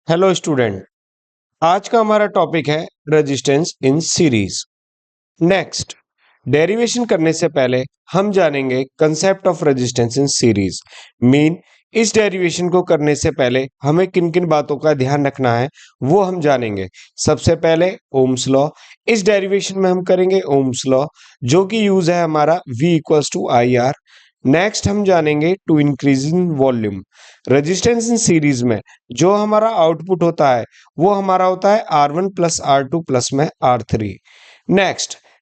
Hello student. आज का हमारा टॉपिक है resistance in series. Next, derivation करने से पहले हम जानेंगे concept of resistance in series. Mean इस डेरिवेशन को करने से पहले हमें किन किन बातों का ध्यान रखना है वो हम जानेंगे। सबसे पहले ओम्स लॉ। इस डेरिवेशन में हम करेंगे ओम्स लॉ, जो कि यूज है हमारा V equals to I R. Next हम जानेंगे to increase in volume. Resistance in series में जो हमारा आउटपुट होता है वो हमारा होता है R1 प्लस R2 प्लस में R3।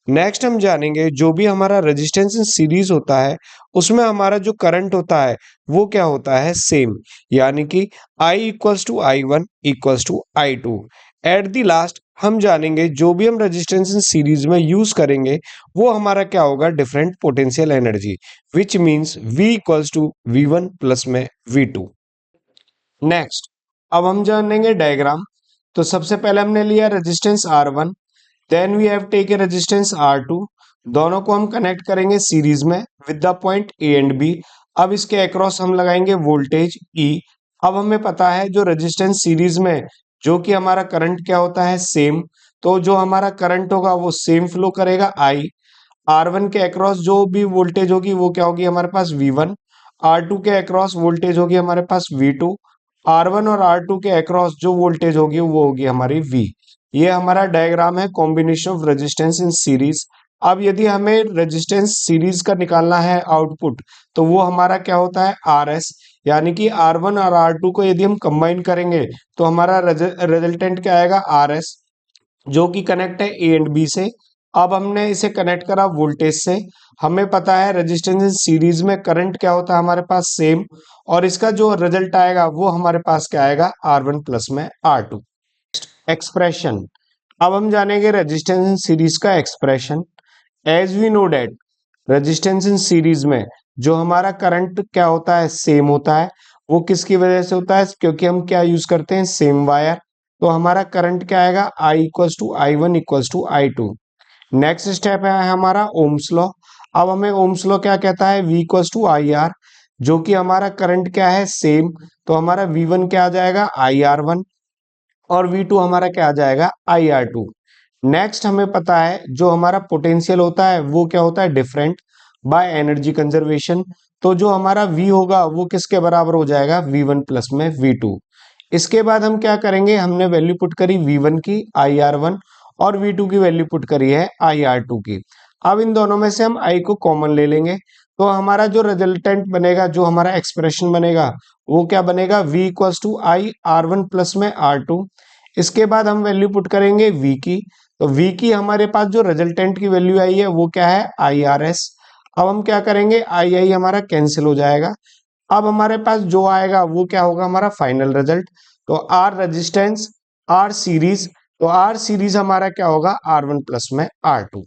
नेक्स्ट हम जानेंगे जो भी हमारा रेजिस्टेंस इन सीरीज होता है उसमें हमारा जो करंट होता है वो क्या होता है, सेम, यानी कि I equals to I one equals to I two. At the last हम जानेंगे जो भी हम रेजिस्टेंस इन सीरीज में यूज करेंगे वो हमारा क्या होगा, different potential energy, which means V equals to V1 plus में V2। नेक्स्ट, अब हम जानेंगे डायग्राम। तो सबसे पहले हमने लिया resistance R1, then we have take a resistance R2। दोनों को हम कनेक्ट करेंगे सीरीज में with the point A and B। अब इसके अक्रॉस हम लगाएंगे वोल्टेज E। अब हमें पता है जो रेजिस्टेंस सीरीज में जो कि हमारा करंट क्या होता है, सेम। तो जो हमारा करंट होगा वो सेम फ्लो करेगा I। R1 के अक्रॉस जो भी वोल्टेज होगी वो क्या होगी हमारे पास V1। R2 के अक्रॉस वोल्टेज होगी हमारे पास V2। R1 और R2 के अक्रॉस जो वोल्टेज होगी वो होगी हमारी V। ये हमारा डायग्राम है combination of resistance in series. अब यदि हमें रेजिस्टेंस सीरीज का निकालना है आउटपुट, तो वो हमारा क्या होता है, RS। यानी कि R1 और R2 को यदि हम कंबाइन करेंगे तो हमारा रिजल्टेंट क्या आएगा, RS, जो कि कनेक्ट है A एंड B से। अब हमने इसे कनेक्ट करा वोल्टेज से। हमें पता है रेजिस्टेंस इन सीरीज में करंट क्या होता है हमारे पास, सेम। और इसका जो रिजल्ट आएगा वो हमारे पास क्या आएगा, R1 प्लस में R2। एक्सप्रेशन, अब हम जानेंगे रेजिस्टेंस इन सीरीज का expression. As we know that resistance in series में जो हमारा करंट क्या होता है, सेम होता है। वो किसकी वजह से होता है, क्योंकि हम क्या यूज करते हैं, सेम वायर। तो हमारा करंट क्या आएगा, I equals to I one equals to I two. Next step है हमारा ओम्स लॉ। अब हमें ओम्स लॉ क्या कहता है, V equals to I R, जो कि हमारा करंट क्या है, सेम। तो हमारा V1 क्या आ जाएगा, IR1, और V2 हमारा क्या आ जाएगा, IR2। नेक्स्ट हमें पता है जो हमारा पोटेंशियल होता है वो क्या होता है, डिफरेंट बाय एनर्जी कंजर्वेशन। तो जो हमारा V होगा वो किसके बराबर हो जाएगा, V1 प्लस में V2। इसके बाद हम क्या करेंगे, हमने वैल्यू पुट करी V1 की IR1 और V2 की वैल्यू पुट करी है IR2 की। अब इन दोनों में से हम I को कॉमन ले लेंगे, तो हमारा जो रिजल्टेंट बनेगा, जो हमारा एक्सप्रेशन बनेगा वो क्या बनेगा, V equals to IR1 plus में R2। इसके बाद हम वैल्यू पुट करेंगे V की। तो V की हमारे पास जो रिजल्टेंट की वैल्यू आई है वो क्या है, IRS। अब हम क्या करेंगे, I हमारा कैंसिल हो जाएगा। अब हमारे पास जो आएगा वो क्या होगा, हमारा फाइनल रिजल्ट। तो R रेजिस्टेंस, R सीरीज, तो R सीरीज हमारा क्या होगा, R1 प्लस में R2।